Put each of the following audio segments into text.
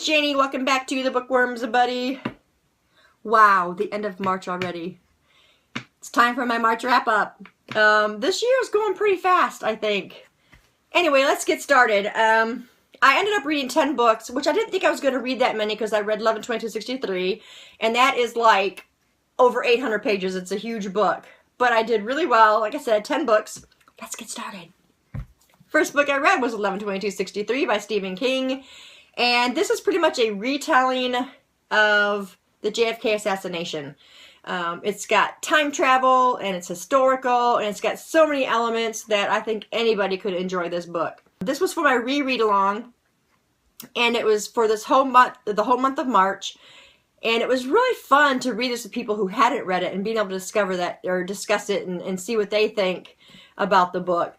Janie. Welcome back to the Bookworms, buddy. Wow, the end of March already. It's time for my March wrap-up. This year is going pretty fast, I think. Anyway, let's get started. I ended up reading 10 books, which I didn't think I was going to read that many because I read 11/22/63, and that is like over 800 pages. It's a huge book. But I did really well. Like I said, 10 books. Let's get started. First book I read was 11/22/63 by Stephen King. And this is pretty much a retelling of the JFK assassination. It's got time travel, and it's historical, and it's got so many elements that I think anybody could enjoy this book. This was for my reread along, and it was for this whole month, the whole month of March. And it was really fun to read this with people who hadn't read it and being able to discover that or discuss it and see what they think about the book.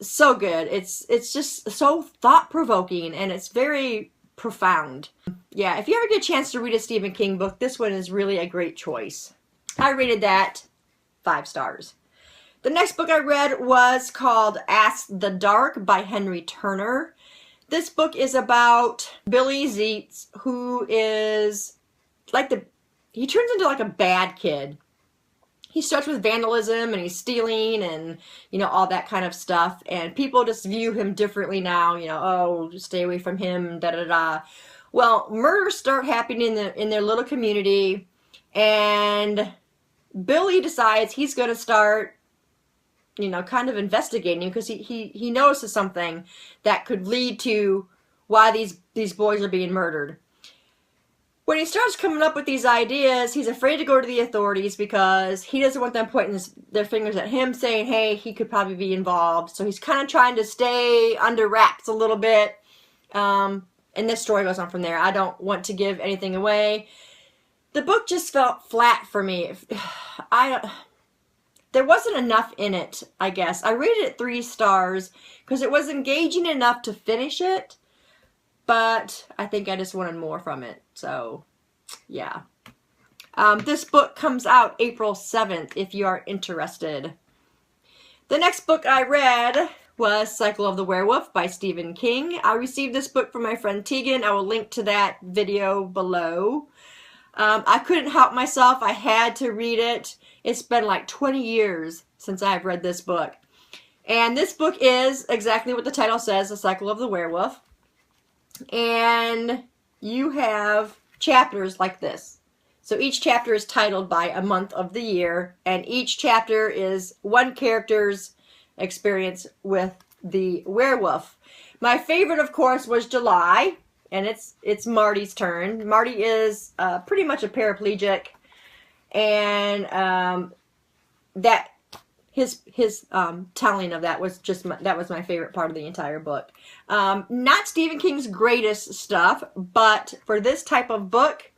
So good. It's just so thought-provoking, and it's very profound. Yeah, if you ever get a chance to read a Stephen King book, this one is really a great choice. I rated that 5 stars. The next book I read was called Ask the Dark by Henry Turner. This book is about Billy Zeitz, who is like he turns into like a bad kid. He starts with vandalism, and he's stealing, and, you know, all that kind of stuff. And people just view him differently now, you know, oh, stay away from him, da-da-da. Well, murders start happening in their little community, and Billy decides he's going to start, you know, kind of investigating, because he notices something that could lead to why these boys are being murdered. When he starts coming up with these ideas, he's afraid to go to the authorities because he doesn't want them pointing their fingers at him, saying, hey, he could probably be involved. So he's kind of trying to stay under wraps a little bit. And this story goes on from there. I don't want to give anything away. The book just felt flat for me. There wasn't enough in it, I guess. I rated it 3 stars because it was engaging enough to finish it. But I think I just wanted more from it. So, yeah. This book comes out April 7th if you are interested. The next book I read was Cycle of the Werewolf by Stephen King. I received this book from my friend Tegan. I will link to that video below. I couldn't help myself. I had to read it. It's been like 20 years since I've read this book. And this book is exactly what the title says, The Cycle of the Werewolf. And you have chapters like this. So each chapter is titled by a month of the year, and each chapter is one character's experience with the werewolf. My favorite, of course, was July, and it's Marty's turn. Marty is pretty much a paraplegic, and his telling of that was just that was my favorite part of the entire book. Not Stephen King's greatest stuff, but for this type of book,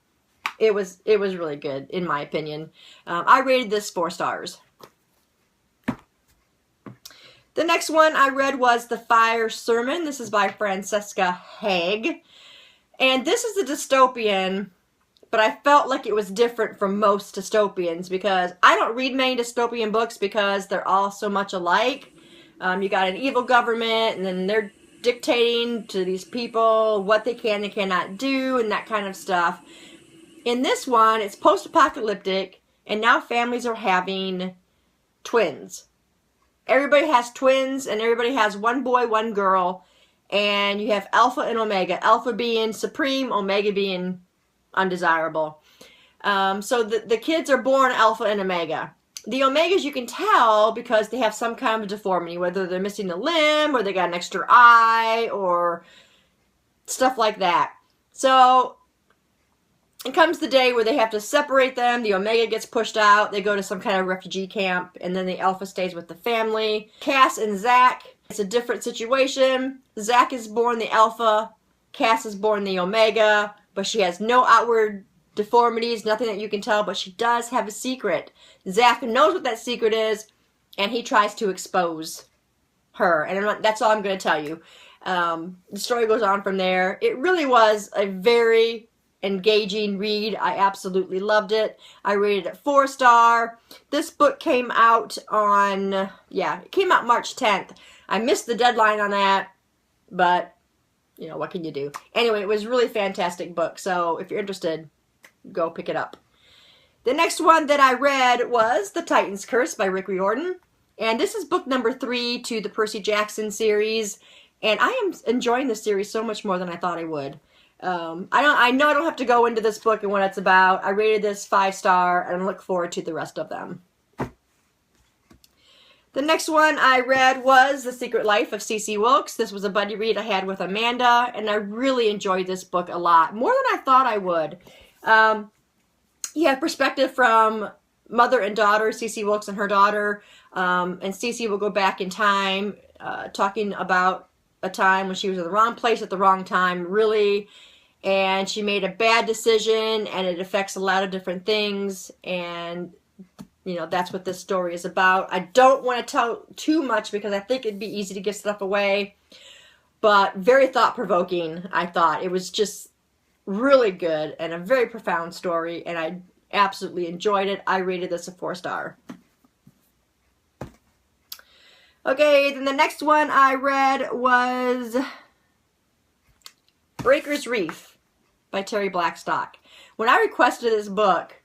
it was really good in my opinion. I rated this 4 stars. The next one I read was The Fire Sermon. This is by Francesca Haig, and this is a dystopian. But I felt like it was different from most dystopians because I don't read many dystopian books because they're all so much alike. You got an evil government, and then they're dictating to these people what they can and cannot do and that kind of stuff. In this one, it's post-apocalyptic, and now families are having twins. Everybody has twins, and everybody has one boy, one girl, and you have Alpha and Omega. Alpha being supreme, Omega being undesirable. So the kids are born Alpha and Omega. The Omegas you can tell because they have some kind of deformity, whether they're missing a limb or they got an extra eye or stuff like that. So it comes the day where they have to separate them. The Omega gets pushed out. They go to some kind of refugee camp, and then the Alpha stays with the family. Cass and Zach, it's a different situation. Zach is born the Alpha. Cass is born the Omega. But she has no outward deformities, nothing that you can tell, but she does have a secret. Zach knows what that secret is, and he tries to expose her. And that's all I'm going to tell you. The story goes on from there. It really was a very engaging read. I absolutely loved it. I rated it 4 star. This book came out it came out March 10th. I missed the deadline on that, but you know, what can you do? Anyway, it was a really fantastic book. So if you're interested, go pick it up. The next one that I read was The Titan's Curse by Rick Riordan. And this is book number 3 to the Percy Jackson series. And I am enjoying this series so much more than I thought I would. I know I don't have to go into this book and what it's about. I rated this 5-star and I look forward to the rest of them. The next one I read was The Secret Life of CeCe Wilkes. This was a buddy read I had with Amanda, and I really enjoyed this book a lot, more than I thought I would. You have perspective from mother and daughter, CeCe Wilkes and her daughter, and CeCe will go back in time, talking about a time when she was in the wrong place at the wrong time, really, and she made a bad decision, and it affects a lot of different things, and you know, that's what this story is about. I don't want to tell too much because I think it'd be easy to give stuff away, but very thought-provoking, I thought. It was just really good and a very profound story, and I absolutely enjoyed it. I rated this a 4-star. Okay, then the next one I read was Breaker's Reef by Terry Blackstock. When I requested this book,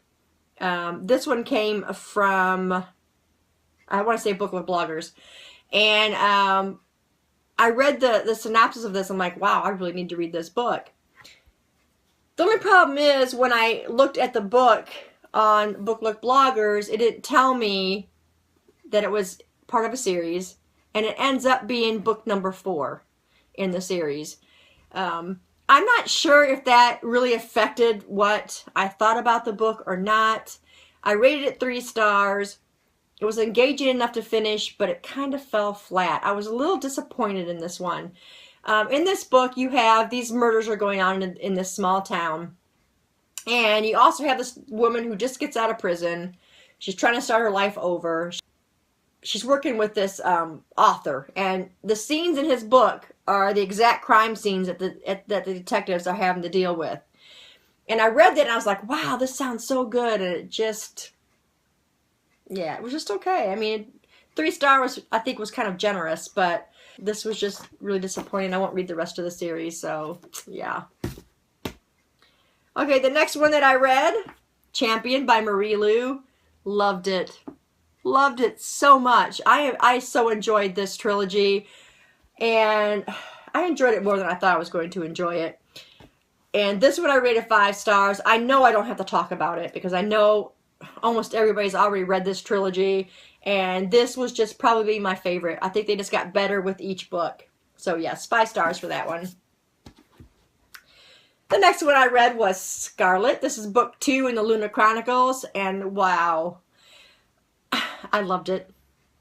this one came from, I want to say Book with Bloggers, and I read the synopsis of this. I'm like, wow, I really need to read this book. The only problem is when I looked at the book on Book with Bloggers, it didn't tell me that it was part of a series, and it ends up being book number 4 in the series. I'm not sure if that really affected what I thought about the book or not. I rated it 3 stars. It was engaging enough to finish, but it kind of fell flat. I was a little disappointed in this one. In this book, you have these murders are going on in this small town. And you also have this woman who just gets out of prison. She's trying to start her life over. She's working with this author. And the scenes in his book are the exact crime scenes that the detectives are having to deal with. And I read that and I was like, wow, this sounds so good. And it just, yeah, it was just okay. I mean, 3 stars I think was kind of generous, but this was just really disappointing. I won't read the rest of the series, so yeah. Okay, the next one that I read, Champion by Marie Lu. Loved it. Loved it so much. I so enjoyed this trilogy, and I enjoyed it more than I thought I was going to enjoy it. And this one I rated 5 stars. I know I don't have to talk about it because I know almost everybody's already read this trilogy, and this was just probably my favorite. I think they just got better with each book. So yes, 5 stars for that one. The next one I read was Scarlet. This is book 2 in the Luna Chronicles, and wow, I loved it.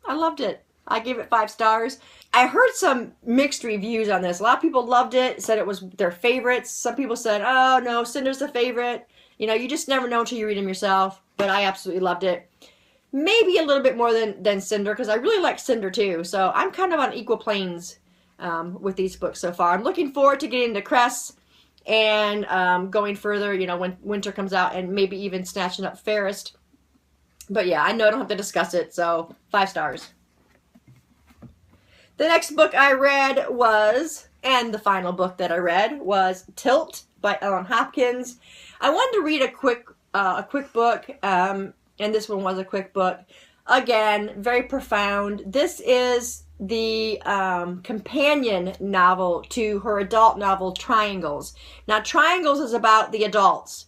I loved it. I gave it 5 stars. I heard some mixed reviews on this. A lot of people loved it, said it was their favorites. Some people said, oh no, Cinder's the favorite. You know, you just never know until you read them yourself. But I absolutely loved it. Maybe a little bit more than Cinder, because I really like Cinder too. So I'm kind of on equal planes with these books so far. I'm looking forward to getting to Cress and going further, you know, when winter comes out, and maybe even snatching up Fairest. But yeah, I know I don't have to discuss it, so 5 stars. The next book I read was, and the final book that I read, was Tilt by Ellen Hopkins. I wanted to read a quick book, and this one was a quick book. Again, very profound. This is the companion novel to her adult novel, Triangles. Now, Triangles is about the adults.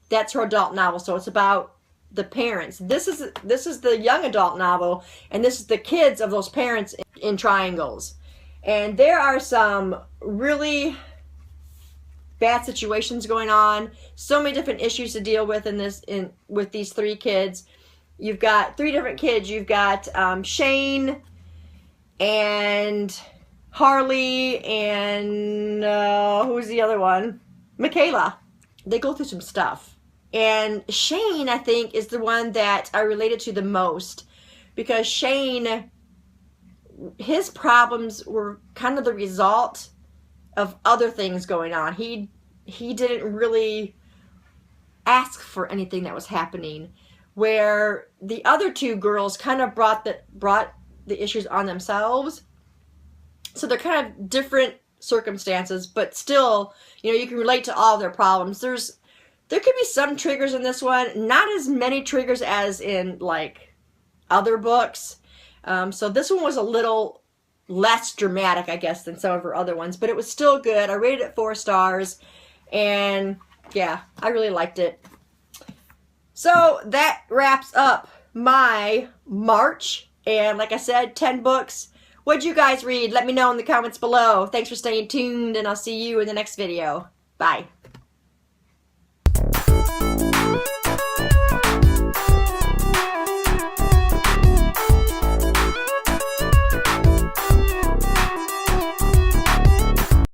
That's her adult novel, so it's about the parents. This is the young adult novel, and this is the kids of those parents in Triangles. And there are some really bad situations going on. So many different issues to deal with with these 3 kids. You've got 3 different kids. You've got Shane and Harley and who's the other one? Michaela. They go through some stuff. And Shane, I think, is the one that I related to the most, because Shane, his problems were kind of the result of other things going on. He didn't really ask for anything that was happening, where the other 2 girls kind of brought the issues on themselves. So they're kind of different circumstances, but still, you know, you can relate to all their problems. There could be some triggers in this one, not as many triggers as in like other books. So this one was a little less dramatic, I guess, than some of her other ones, but it was still good. I rated it 4 stars, and yeah, I really liked it. So that wraps up my March, and like I said, 10 books. What'd you guys read? Let me know in the comments below. Thanks for staying tuned, and I'll see you in the next video. Bye.